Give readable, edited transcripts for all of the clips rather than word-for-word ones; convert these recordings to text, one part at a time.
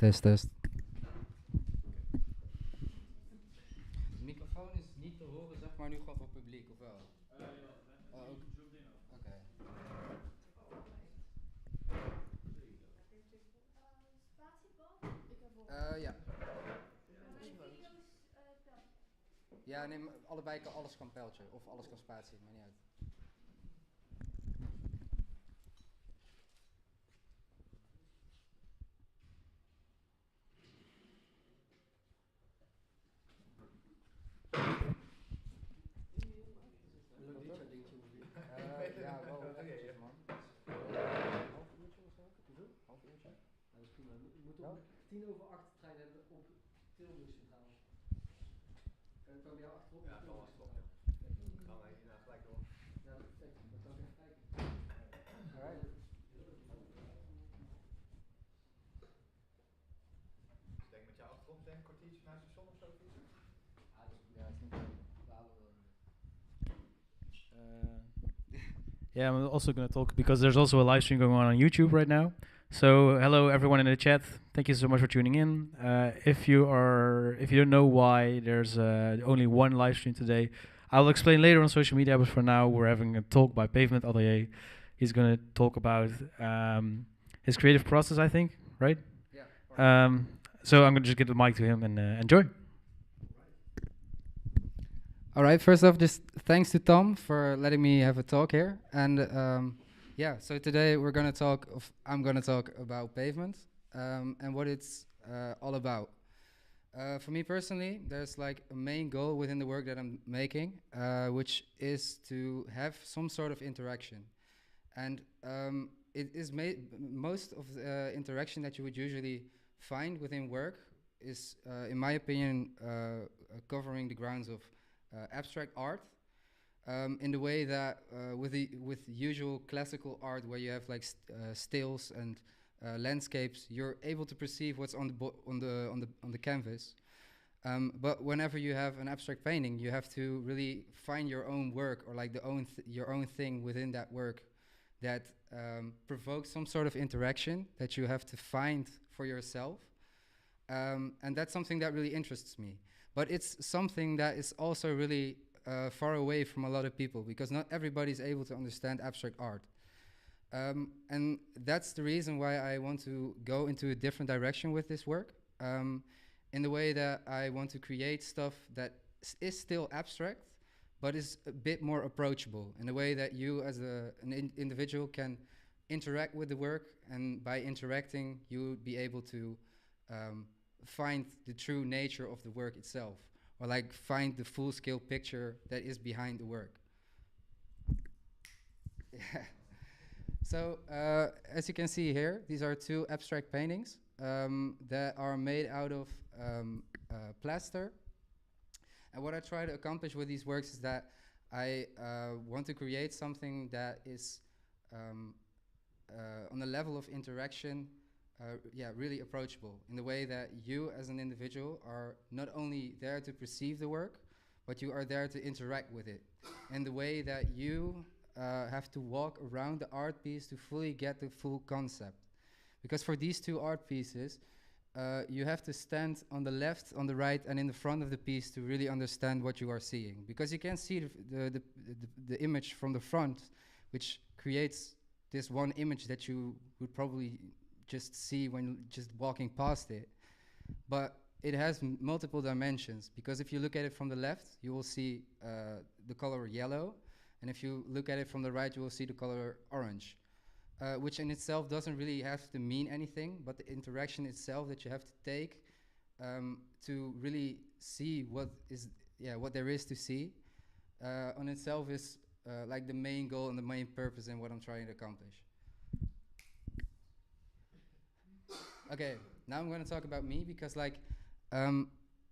Test, test. De microfoon is niet te horen, zeg maar nu gewoon voor publiek, of wel? Oh, oké. Ja. Ja, nee, allebei kan, alles kan pijltje, of alles kan spatie, maakt niet uit. Ja, wel eventjes, man. Half uurtje of zo? Hoeveel? Half uurtje? Dat is prima. We moeten om 7:50 trein hebben op Tilburg Centraal. Kan ik bij jou achterop? Ja, kan achterop. Gaan wij hierna gelijk door. Ja, perfect. Dan kan ik even kijken. Alright. Ik denk met jou achterop, denk een kwartiertje naar het station of zo fietsen? Ja, dat is niet goed. Yeah, I'm also going to talk because there's also a live stream going on YouTube right now. So hello everyone in the chat. Thank you so much for tuning in. If you don't know why there's only one live stream today, I'll explain later on social media. But for now, we're having a talk by Pavemeant Atelier. He's going to talk about his creative process, I think, right? Yeah. So I'm going to just give the mic to him and enjoy. All right, first off, just thanks to Tom for letting me have a talk here. And yeah, so today I'm gonna talk about Pavement and what it's all about. For me personally, there's like a main goal within the work that I'm making, which is to have some sort of interaction. And it is most of the interaction that you would usually find within work is, in my opinion, covering the grounds of abstract art, in the way that with usual classical art, where you have like stills and landscapes, you're able to perceive what's on the canvas. But whenever you have an abstract painting, you have to really find your own work, or like your own thing within that work that provokes some sort of interaction that you have to find for yourself. And that's something that really interests me. But it's something that is also really far away from a lot of people, because not everybody is able to understand abstract art. And that's the reason why I want to go into a different direction with this work, in the way that I want to create stuff that is still abstract, but is a bit more approachable, in a way that you as an individual can interact with the work, and by interacting, you would be able to find the true nature of the work itself, or like find the full-scale picture that is behind the work. Yeah. So as you can see here, these are two abstract paintings that are made out of plaster. And what I try to accomplish with these works is that I want to create something that is on the level of interaction, really approachable, in the way that you as an individual are not only there to perceive the work, but you are there to interact with it, in the way that you have to walk around the art piece to fully get the full concept. Because for these two art pieces, you have to stand on the left, on the right, and in the front of the piece to really understand what you are seeing. Because you can't see the image from the front, which creates this one image that you would probably just see when just walking past it. But it has multiple dimensions, because if you look at it from the left, you will see the color yellow, and if you look at it from the right, you will see the color orange, which in itself doesn't really have to mean anything, but the interaction itself that you have to take to really see what there is to see on itself is like the main goal and the main purpose in what I'm trying to accomplish. Okay, now I'm going to talk about me, because like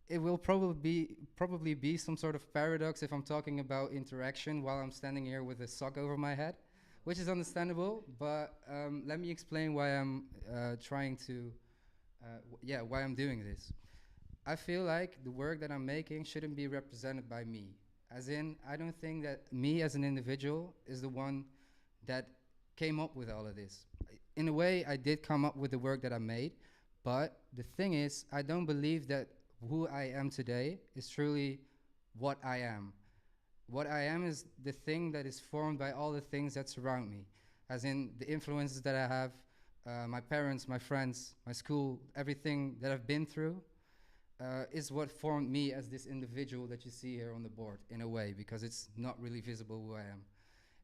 it will probably be some sort of paradox if I'm talking about interaction while I'm standing here with a sock over my head, which is understandable. But let me explain why I'm why I'm doing this. I feel like the work that I'm making shouldn't be represented by me. As in, I don't think that me as an individual is the one that came up with all of this. In a way, I did come up with the work that I made, But the thing is, I don't believe that who I am today is truly what I am. What I am is the thing that is formed by all the things that surround me, as in the influences that I have, my parents, my friends, my school, everything that I've been through, is what formed me as this individual that you see here on the board, in a way, because it's not really visible who I am.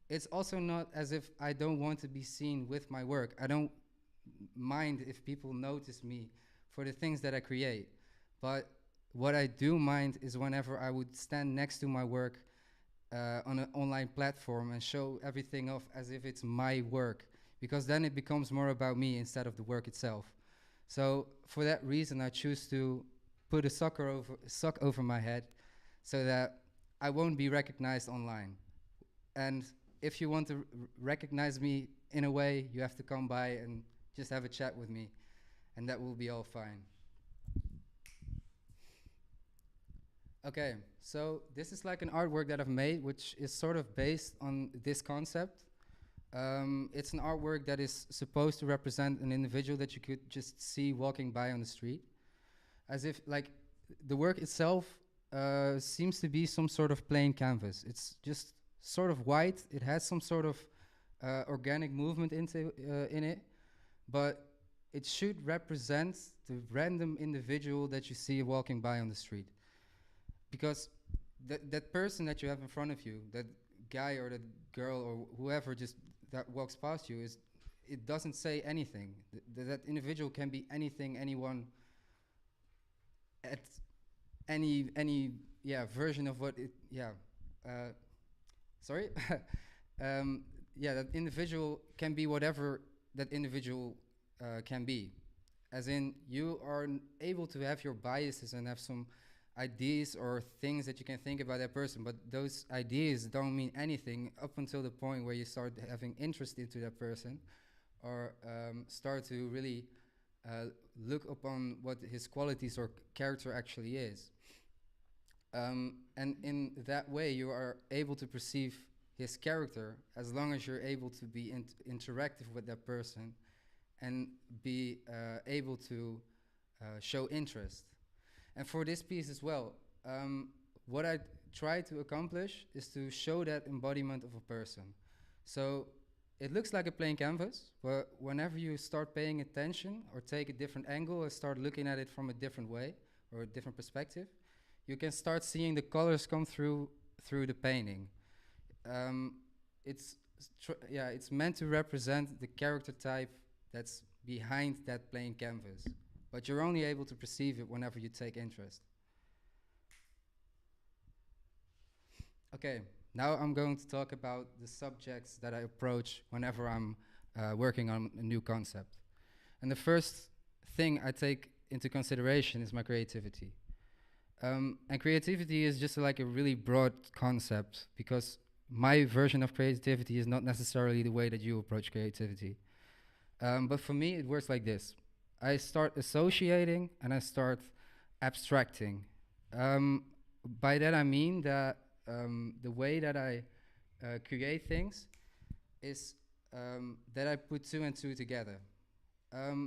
It's also not as if I don't want to be seen with my work. I don't mind if people notice me for the things that I create. But what I do mind is whenever I would stand next to my work on an online platform and show everything off as if it's my work, because then it becomes more about me instead of the work itself. So for that reason, I choose to put a sock over my head so that I won't be recognized online. And if you want to recognize me in a way, you have to come by and just have a chat with me, and that will be all fine. Okay, so this is like an artwork that I've made, which is sort of based on this concept. It's an artwork that is supposed to represent an individual that you could just see walking by on the street, as if like the work itself seems to be some sort of plain canvas. It's just sort of white. It has some sort of organic movement in it, but it should represent the random individual that you see walking by on the street. Because that person that you have in front of you, that guy or that girl or whoever just that walks past you, it doesn't say anything. That individual can be anything, anyone, at any version of what it sorry yeah, that individual can be whatever that individual can be, as in you are able to have your biases and have some ideas or things that you can think about that person, but those ideas don't mean anything up until the point where you start having interest into that person, or start to really look upon what his qualities or character actually is. And in that way, you are able to perceive his character as long as you're able to be interactive with that person and be able to show interest. And for this piece as well, what I try to accomplish is to show that embodiment of a person. So it looks like a plain canvas, but whenever you start paying attention or take a different angle and start looking at it from a different way or a different perspective, you can start seeing the colors come through the painting. It's meant to represent the character type that's behind that plain canvas, but you're only able to perceive it whenever you take interest. Okay, now I'm going to talk about the subjects that I approach whenever I'm working on a new concept. And the first thing I take into consideration is my creativity. And creativity is just like a really broad concept, because my version of creativity is not necessarily the way that you approach creativity. But for me, it works like this. I start associating and I start abstracting. By that I mean that the way that I create things is that I put two and two together.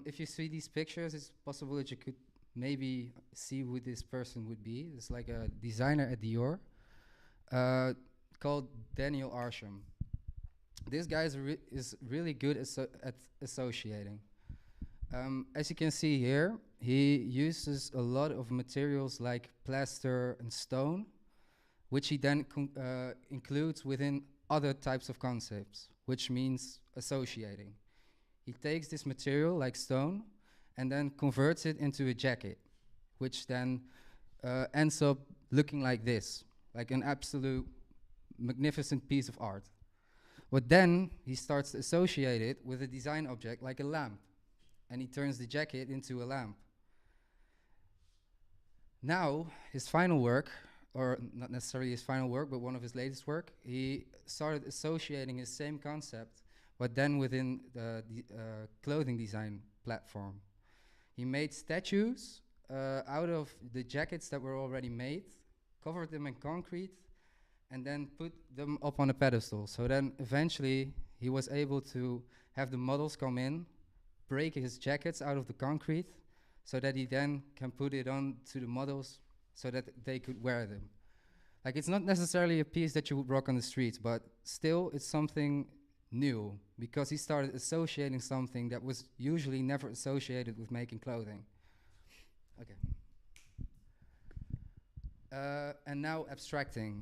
If you see these pictures, it's possible that you could maybe see who this person would be. It's like a designer at Dior called Daniel Arsham. This guy is really good at associating. As you can see here, he uses a lot of materials like plaster and stone, which he then includes within other types of concepts, which means associating. He takes this material like stone and then converts it into a jacket, which then ends up looking like this, like an absolute magnificent piece of art. But then he starts to associate it with a design object like a lamp, and he turns the jacket into a lamp. Now, his final work, or not necessarily his final work, but one of his latest work, he started associating his same concept, but then within the clothing design platform. He made statues out of the jackets that were already made, covered them in concrete, and then put them up on a pedestal. So then eventually he was able to have the models come in, break his jackets out of the concrete, so that he then can put it on to the models so that they could wear them. Like, it's not necessarily a piece that you would rock on the streets, but still it's something new, because he started associating something that was usually never associated with making clothing. Okay. And now abstracting.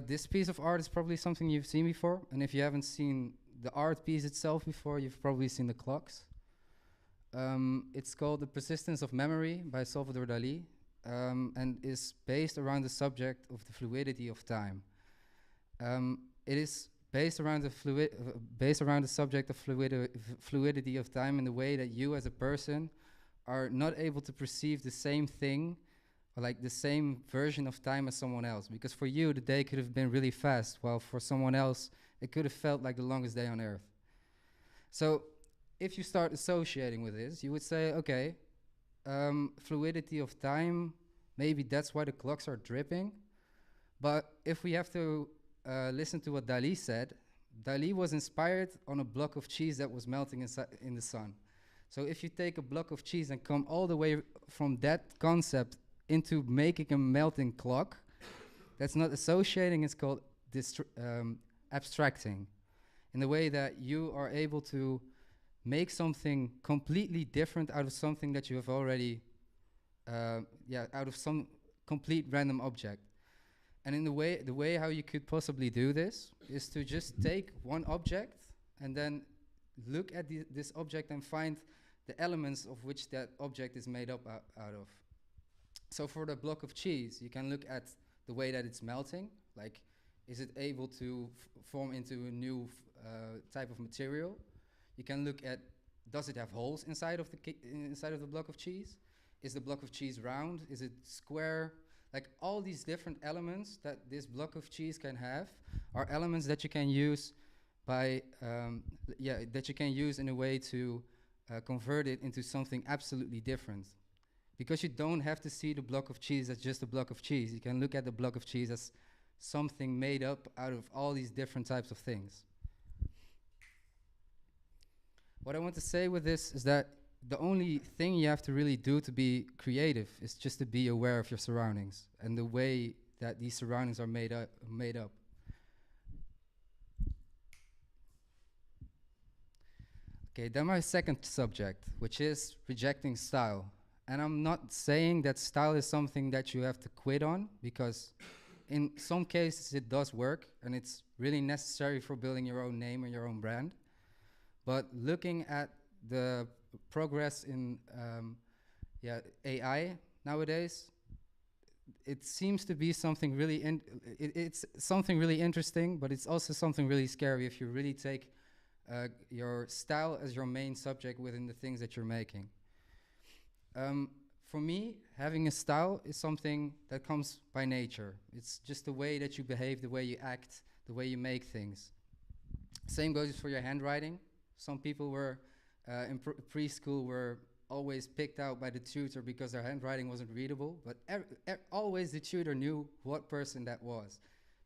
This piece of art is probably something you've seen before, and if you haven't seen the art piece itself before, you've probably seen the clocks. It's called The Persistence of Memory by Salvador Dali, and is based around the subject of the fluidity of time. It is based around the subject of fluidity of time, in the way that you as a person are not able to perceive the same thing, or like the same version of time as someone else. Because for you, the day could have been really fast, while for someone else, it could have felt like the longest day on earth. So if you start associating with this, you would say, okay, fluidity of time, maybe that's why the clocks are dripping. But if we have to listen to what Dali said, Dali was inspired on a block of cheese that was melting in the sun. So if you take a block of cheese and come all the way from that concept into making a melting clock, that's not associating, it's called abstracting. In the way that you are able to make something completely different out of something that you have already, out of some complete random object. And in the way how you could possibly do this is to just take one object and then look at this object and find the elements of which that object is made up out of. So for the block of cheese, you can look at the way that it's melting. Like, is it able to form into a new type of material? You can look at, does it have holes inside of the block of cheese? Is the block of cheese round? Is it square? Like, all these different elements that this block of cheese can have are elements that you can use by, that you can use in a way to convert it into something absolutely different. Because you don't have to see the block of cheese as just a block of cheese. You can look at the block of cheese as something made up out of all these different types of things. What I want to say with this is that the only thing you have to really do to be creative is just to be aware of your surroundings and the way that these surroundings are made up. Okay, then my second subject, which is rejecting style. And I'm not saying that style is something that you have to quit on, because in some cases it does work and it's really necessary for building your own name and your own brand. But looking at the progress in AI nowadays, it seems to be something really, it's something really interesting, but it's also something really scary if you really take your style as your main subject within the things that you're making. For me, having a style is something that comes by nature. It's just the way that you behave, the way you act, the way you make things. Same goes for your handwriting. Some people were in preschool were always picked out by the tutor because their handwriting wasn't readable, but always the tutor knew what person that was,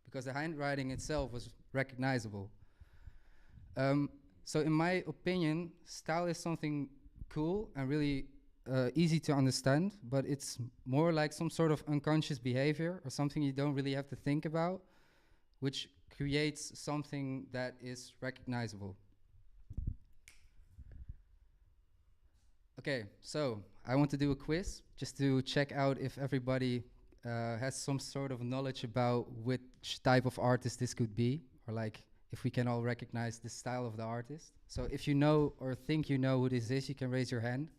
because the handwriting itself was recognizable. So in my opinion, style is something cool and really easy to understand, but it's more like some sort of unconscious behavior or something you don't really have to think about, which creates something that is recognizable. Okay, so I want to do a quiz just to check out if everybody has some sort of knowledge about which type of artist this could be, or like if we can all recognize the style of the artist. So if you know or think you know who this is, you can raise your hand.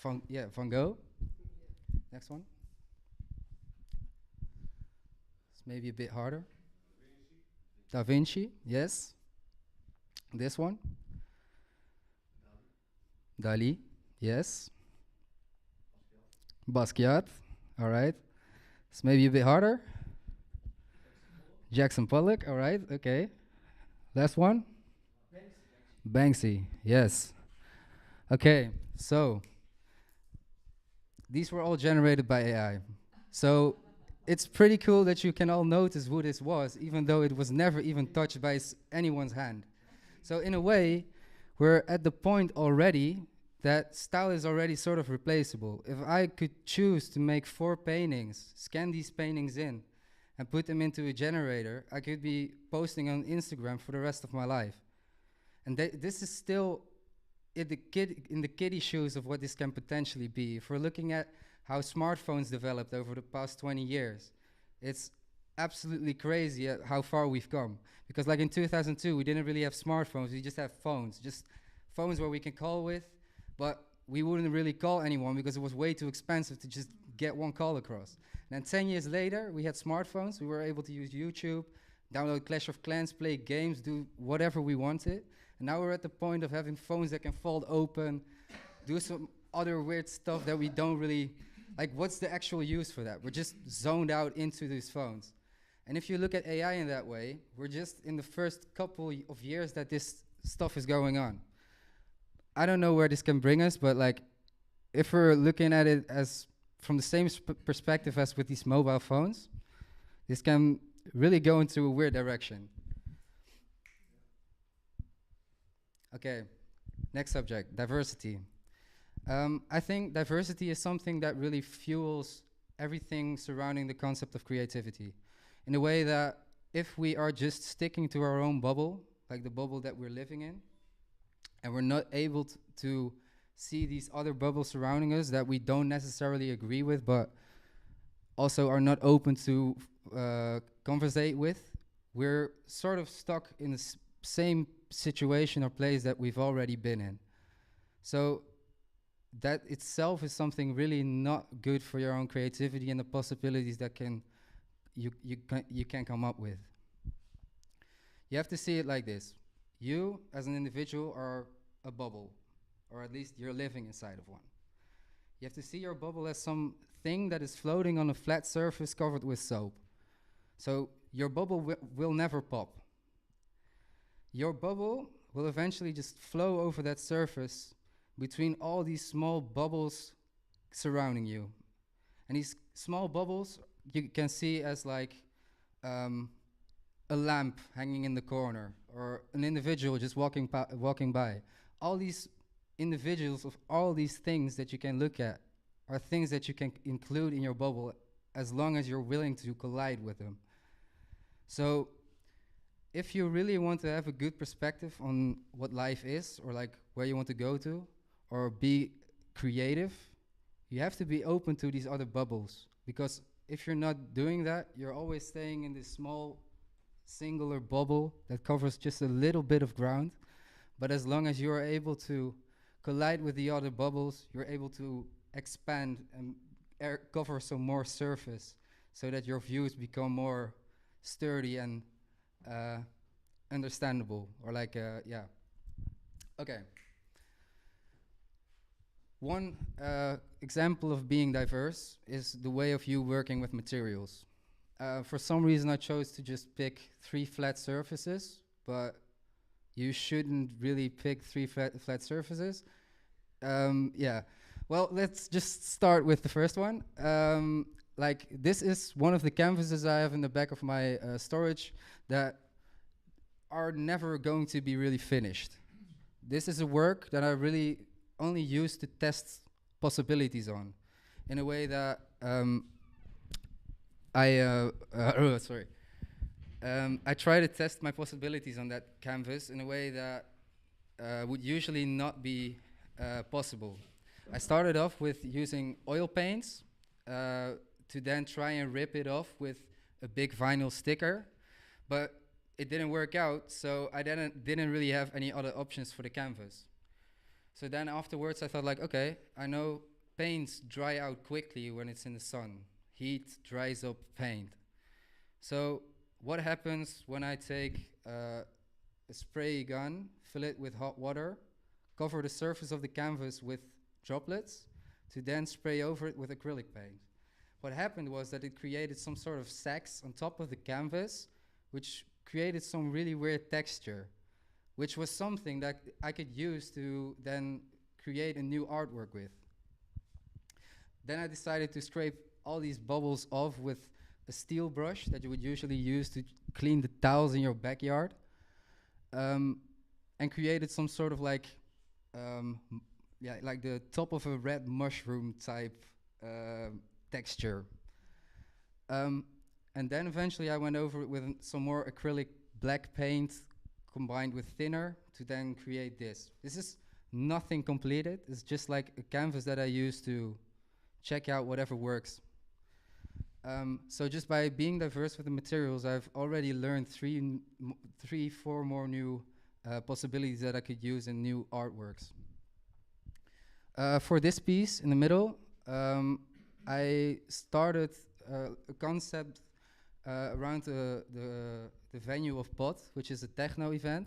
Van Gogh. Next one. It's maybe a bit harder. Da Vinci, yes. This one. Dali, yes. Basquiat, all right. It's maybe a bit harder. Jackson Pollock, all right, okay. Last one? Banksy, yes. Okay, so these were all generated by AI. So it's pretty cool that you can all notice who this was, even though it was never even touched by anyone's hand. So in a way, we're at the point already that style is already sort of replaceable. If I could choose to make 4 paintings, scan these paintings in, and put them into a generator, I could be posting on Instagram for the rest of my life. And this is still in the kiddie shoes of what this can potentially be. If we're looking at how smartphones developed over the past 20 years, it's absolutely crazy at how far we've come. Because like in 2002, we didn't really have smartphones, we just have phones. Just phones where we can call with, but we wouldn't really call anyone because it was way too expensive to just get one call across. And then 10 years later, we had smartphones. We were able to use YouTube, download Clash of Clans, play games, do whatever we wanted. And now we're at the point of having phones that can fold open, do some other weird stuff that we don't really, like what's the actual use for that? We're just zoned out into these phones. And if you look at AI in that way, we're just in the first couple of years that this stuff is going on. I don't know where this can bring us, but like, if we're looking at it as from the same perspective as with these mobile phones, this can really go into a weird direction. Okay, next subject, diversity. I think diversity is something that really fuels everything surrounding the concept of creativity, in a way that if we are just sticking to our own bubble, like the bubble that we're living in, and we're not able to see these other bubbles surrounding us that we don't necessarily agree with, but also are not open to conversate with, we're sort of stuck in the same situation or place that we've already been in. So that itself is something really not good for your own creativity and the possibilities that you can come up with. You have to see it like this. You, as an individual, are a bubble, or at least you're living inside of one. You have to see your bubble as something that is floating on a flat surface covered with soap. So your bubble will never pop. Your bubble will eventually just flow over that surface between all these small bubbles surrounding you. And these small bubbles you can see as like a lamp hanging in the corner, or an individual just walking by. All these individuals of all these things that you can look at are things that you can include in your bubble as long as you're willing to collide with them. So if you really want to have a good perspective on what life is, or like where you want to go to, or be creative, you have to be open to these other bubbles. Because if you're not doing that, you're always staying in this small singular bubble that covers just a little bit of ground. But as long as you're able to collide with the other bubbles, you're able to expand and cover some more surface so that your views become more sturdy and understandable, or like, yeah. Okay. One example of being diverse is the way of you working with materials. For some reason, I chose to just pick 3 flat surfaces, but you shouldn't really pick 3 flat surfaces. Yeah. Well, let's just start with the first one. Like, this is one of the canvases I have in the back of my storage that are never going to be really finished. This is a work that I really only use to test possibilities on, in a way that I try to test my possibilities on that canvas in a way that would usually not be possible. I started off with using oil paints to then try and rip it off with a big vinyl sticker, but it didn't work out, so I didn't really have any other options for the canvas. So then afterwards I thought, like, okay, I know paints dry out quickly when it's in the sun. Heat dries up paint. So what happens when I take a spray gun, fill it with hot water, cover the surface of the canvas with droplets, to then spray over it with acrylic paint? What happened was that it created some sort of sacs on top of the canvas, which created some really weird texture, which was something that I could use to then create a new artwork with. Then I decided to scrape all these bubbles off with a steel brush that you would usually use to clean the tiles in your backyard, and created some sort of like yeah, like the top of a red mushroom type texture. Um, and then eventually I went over it with some more acrylic black paint combined with thinner to then create this. This is nothing completed. It's just like a canvas that I use to check out whatever works. So just by being diverse with the materials, I've already learned four more new possibilities that I could use in new artworks. For this piece in the middle, I started a concept around the venue of Pot, which is a techno event,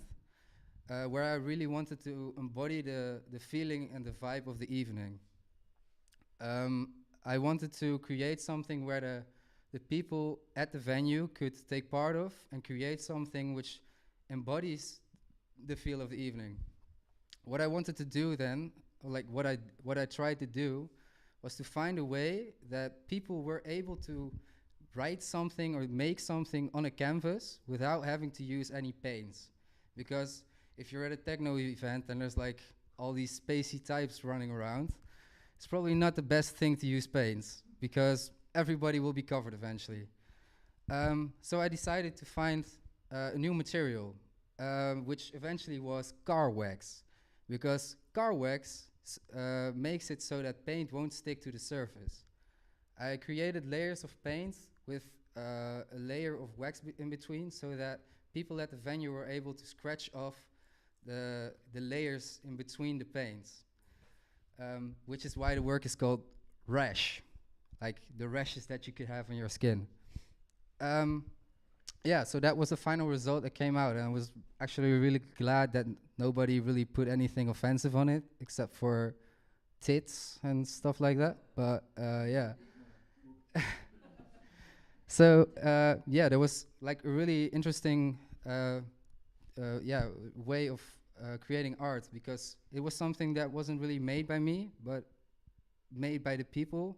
where I really wanted to embody the feeling and the vibe of the evening. I wanted to create something where the people at the venue could take part of and create something which embodies the feel of the evening. What I wanted to do then, or like what I tried to do, was to find a way that people were able to write something or make something on a canvas without having to use any paints. Because if you're at a techno event and there's like all these spacey types running around, it's probably not the best thing to use paints because everybody will be covered eventually. So I decided to find a new material, which eventually was car wax, because car wax makes it so that paint won't stick to the surface. I created layers of paint with a layer of wax in between so that people at the venue were able to scratch off the layers in between the paints. Which is why the work is called rash, like the rashes that you could have on your skin. Yeah, so that was the final result that came out, and I was actually really glad that nobody really put anything offensive on it, except for tits and stuff like that. But yeah. So yeah, there was like a really interesting way of creating art, because it was something that wasn't really made by me, but made by the people.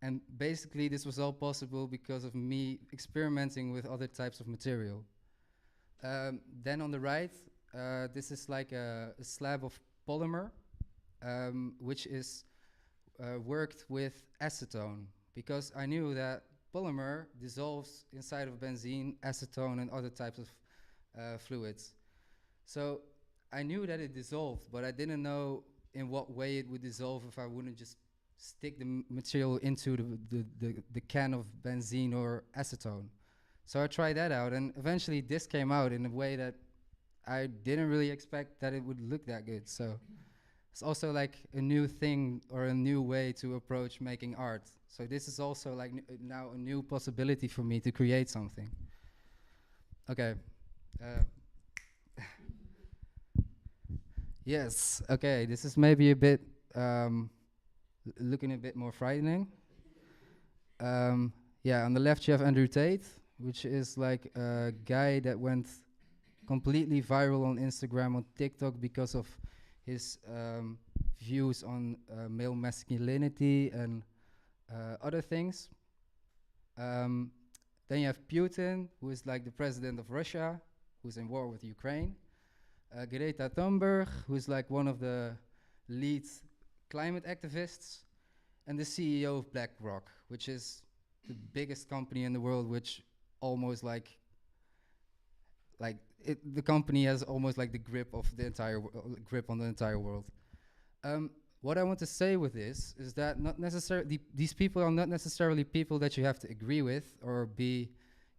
And basically this was all possible because of me experimenting with other types of material. Then on the right, this is like a slab of polymer, which is worked with acetone, because I knew that polymer dissolves inside of benzene, acetone, and other types of fluids. So I knew that it dissolved, but I didn't know in what way it would dissolve if I wouldn't just stick the material into the can of benzene or acetone. So I tried that out, and eventually this came out in a way that I didn't really expect that it would look that good. So it's also like a new thing or a new way to approach making art. So this is also like now a new possibility for me to create something. Okay. Yes, okay, this is maybe a bit, looking a bit more frightening. Yeah, on the left you have Andrew Tate, which is like a guy that went completely viral on Instagram, on TikTok, because of his views on male masculinity and other things. Then you have Putin, who is like the president of Russia, who's in war with Ukraine. Greta Thunberg, who's like one of the lead climate activists, and the CEO of BlackRock, which is the biggest company in the world, which almost the company has almost like the grip of the entire grip on the entire world. What I want to say with this is that not necessarily these people are not necessarily people that you have to agree with or be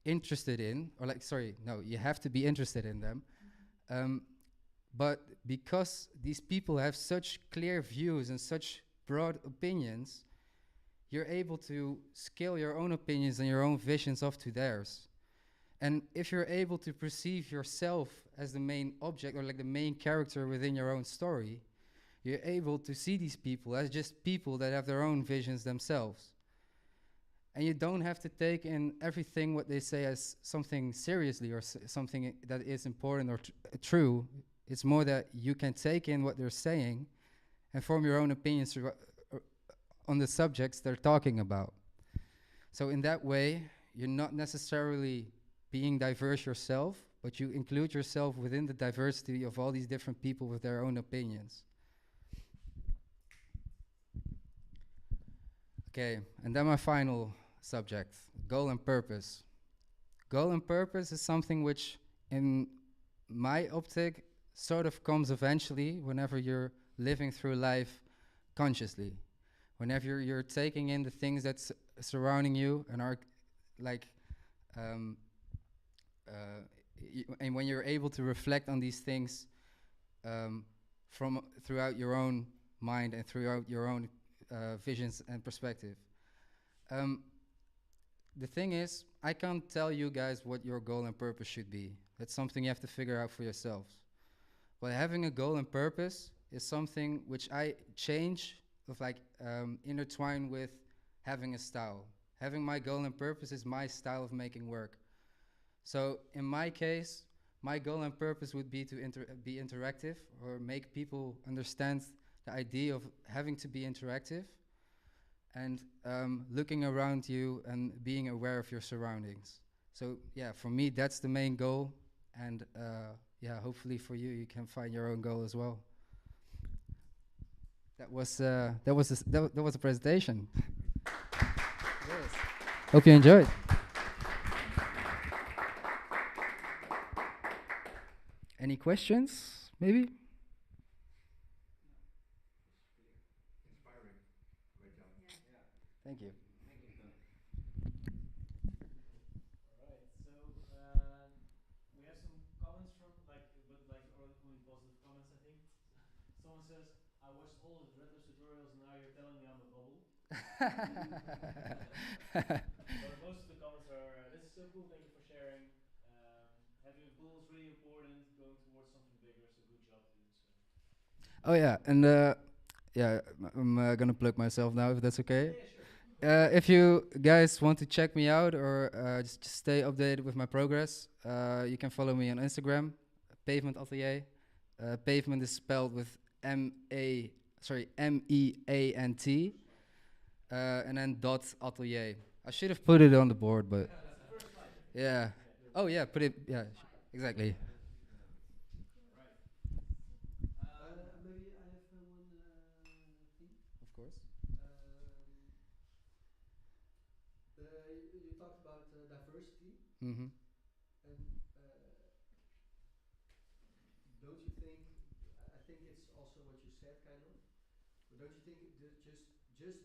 interested in, or like, sorry, no, you have to be interested in them. But because these people have such clear views and such broad opinions, you're able to scale your own opinions and your own visions off to theirs. And if you're able to perceive yourself as the main object or like the main character within your own story, you're able to see these people as just people that have their own visions themselves. And you don't have to take in everything what they say as something seriously or something that is important or true. It's more that you can take in what they're saying and form your own opinions on the subjects they're talking about. So in that way, you're not necessarily being diverse yourself, but you include yourself within the diversity of all these different people with their own opinions. Okay, and then my final subject, goal and purpose. Goal and purpose is something which, in my optic, sort of comes eventually whenever you're living through life consciously. Whenever you're taking in the things that's surrounding you and are like, um, and when you're able to reflect on these things um, from throughout your own mind and throughout your own visions and perspective. Um, the thing is, I can't tell you guys what your goal and purpose should be. That's something you have to figure out for yourselves. But having a goal and purpose is something which I change of like intertwine with having a style. Having my goal and purpose is my style of making work. So in my case, my goal and purpose would be to be interactive or make people understand the idea of having to be interactive and looking around you and being aware of your surroundings. So yeah, for me, that's the main goal. And yeah, hopefully for you, you can find your own goal as well. That was a presentation. Yes. Hope you enjoyed. Any questions, maybe? Thank you. Alright, so we have some comments from but like only positive comments, I think. Someone says, "I watched all the Dreadlabs tutorials, and now you're telling me I'm a bubble." But most of the comments are, "This is so cool. Thank you for sharing. Having a goal is really important. Going towards something bigger. So good job, dude." So. Oh yeah, and yeah, I'm gonna plug myself now if that's okay. Yeah, sure. If you guys want to check me out or just stay updated with my progress, you can follow me on Instagram, Pavemeant Atelier. Pavement is spelled with MEANT, and then dot atelier. I should have put it on the board, but That's the first slide, I think. yeah. Oh yeah, put it. Yeah, exactly. Right. Maybe I have one thing. Of course. You talked about diversity, Mm-hmm. and don't you think? I think it's also what you said, kind of. But don't you think just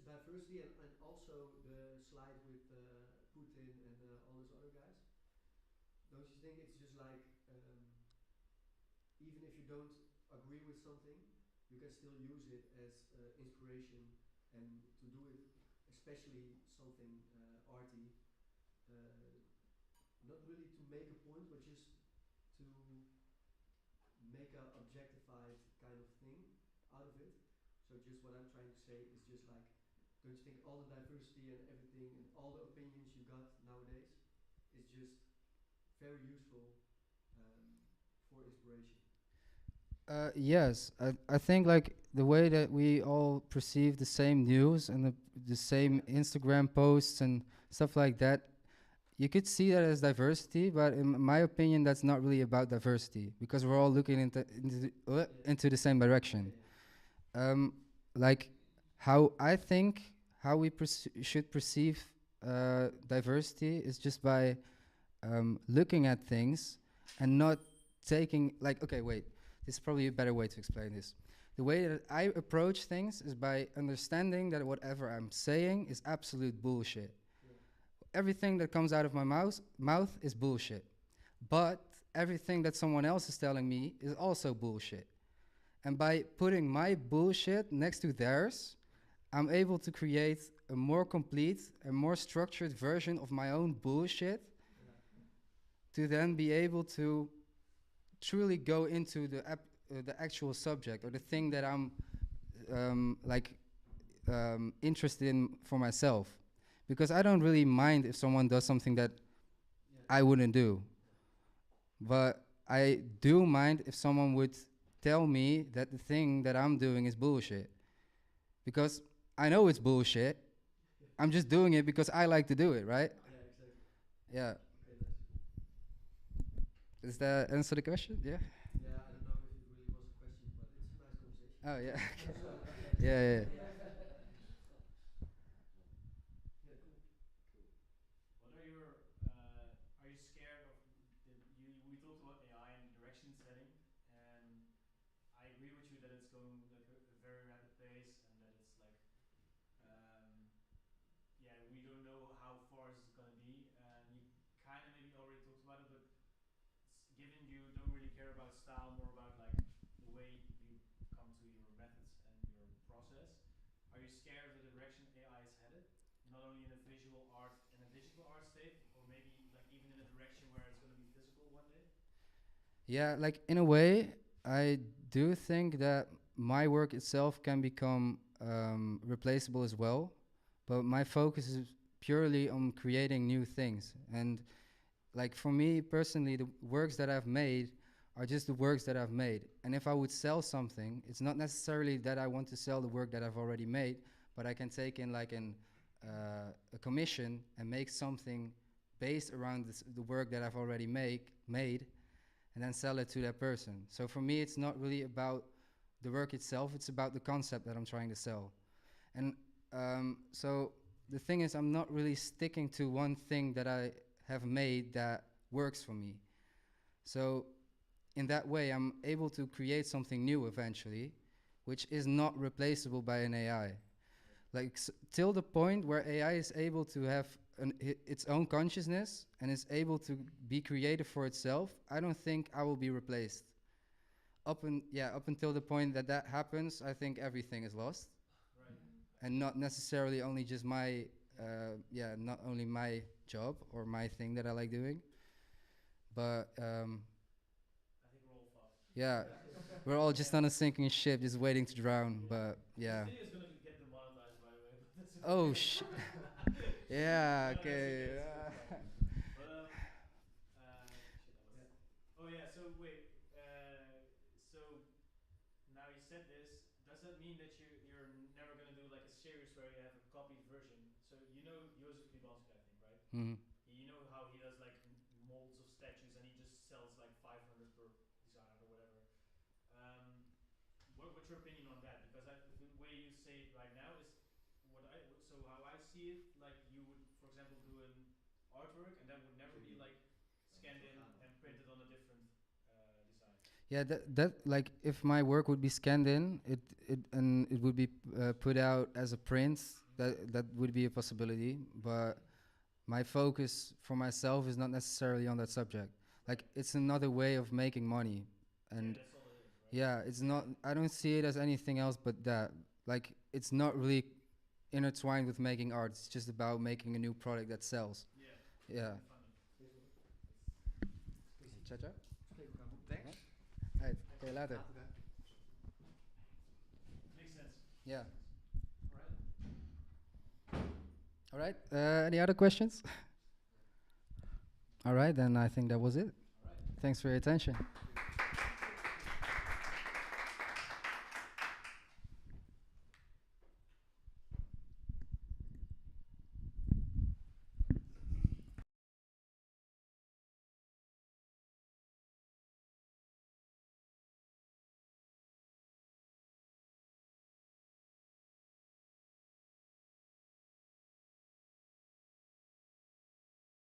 diversity and also the slide with Putin and all those other guys? Don't you think it's just like even if you don't agree with something, you can still use it as inspiration and to do it, especially something arty, uh, not really to make a point, but just to make a objectified kind of thing out of it. So just what I'm trying to say is just like, don't you think all the diversity and everything and all the opinions you got nowadays is just very useful for inspiration? Yes, I think like the way that we all perceive the same news and the same Instagram posts and stuff like that, you could see that as diversity, but in my opinion, that's not really about diversity because we're all looking into the same direction. Um, like how I think how we should perceive diversity is just by looking at things and not taking like okay wait, this is probably a better way to explain this. The way that I approach things is by understanding that whatever I'm saying is absolute bullshit. Everything that comes out of my mouth is bullshit, but everything that someone else is telling me is also bullshit. And by putting my bullshit next to theirs, I'm able to create a more complete and more structured version of my own bullshit to then be able to truly go into the actual subject or the thing that I'm interested in for myself. Because I don't really mind if someone does something that I wouldn't do. But I do mind if someone would tell me that the thing that I'm doing is bullshit. Because I know it's bullshit. I'm just doing it because I like to do it, right? Yeah, exactly. Yeah. Okay, nice. Does that answer the question? Yeah. Yeah, I don't know if it really was a question, but it's a nice conversation. Oh yeah. Yeah, yeah. you don't really care about style, more about like the way you come to your methods and your process. Are you scared of the direction AI is headed? Not only in a visual art and a digital art state, or maybe like even in a direction where it's going to be physical one day? Yeah, like in a way, I do think that my work itself can become replaceable as well, but my focus is purely on creating new things. And like for me personally, the works that I've made are just the works that I've made. And if I would sell something, it's not necessarily that I want to sell the work that I've already made, but I can take in like a commission and make something based around the work that I've already made and then sell it to that person. So for me, it's not really about the work itself, it's about the concept that I'm trying to sell. And so the thing is, I'm not really sticking to one thing that I have made that works for me. So in that way, I'm able to create something new eventually, which is not replaceable by an AI. Like till the point where AI is able to have its own consciousness and is able to be creative for itself, I don't think I will be replaced. Up until the point that that happens, I think everything is lost. Right. And not necessarily only just my not only my job or my thing that I like doing, but I think we're all fucked. yeah, we're all just on a sinking ship, just waiting to drown. But yeah. This video is gonna get demonetized, by the way. But that's okay. Oh shit. Yeah. No, Okay. that's okay. But shit, that was. Oh yeah. So wait. So now you said this. Does that mean that you're never gonna do like a series where you have a copied version? So you know Joseph Klibanski, I think, right? Mm-hmm. You know how he does like molds of statues and he just sells like 500 per design or whatever. What's your opinion on that? Because the way you say it right now is so how I see it, like you would, for example, do an artwork and that would never be like scanned in and printed on a different design. Yeah, that like if my work would be scanned in, it would be put out as a print. That would be a possibility, but my focus for myself is not necessarily on that subject. Like it's another way of making money, and yeah, that's all it is, right? yeah, it's not. I don't see it as anything else but that. Like it's not really intertwined with making art. It's just about making a new product that sells. Yeah. Yeah. Funny. Ciao, ciao. Thanks. Right. Okay, later. Makes sense. Yeah. Alright. All right. Any other questions? All right, then I think that was it. All right. Thanks for your attention.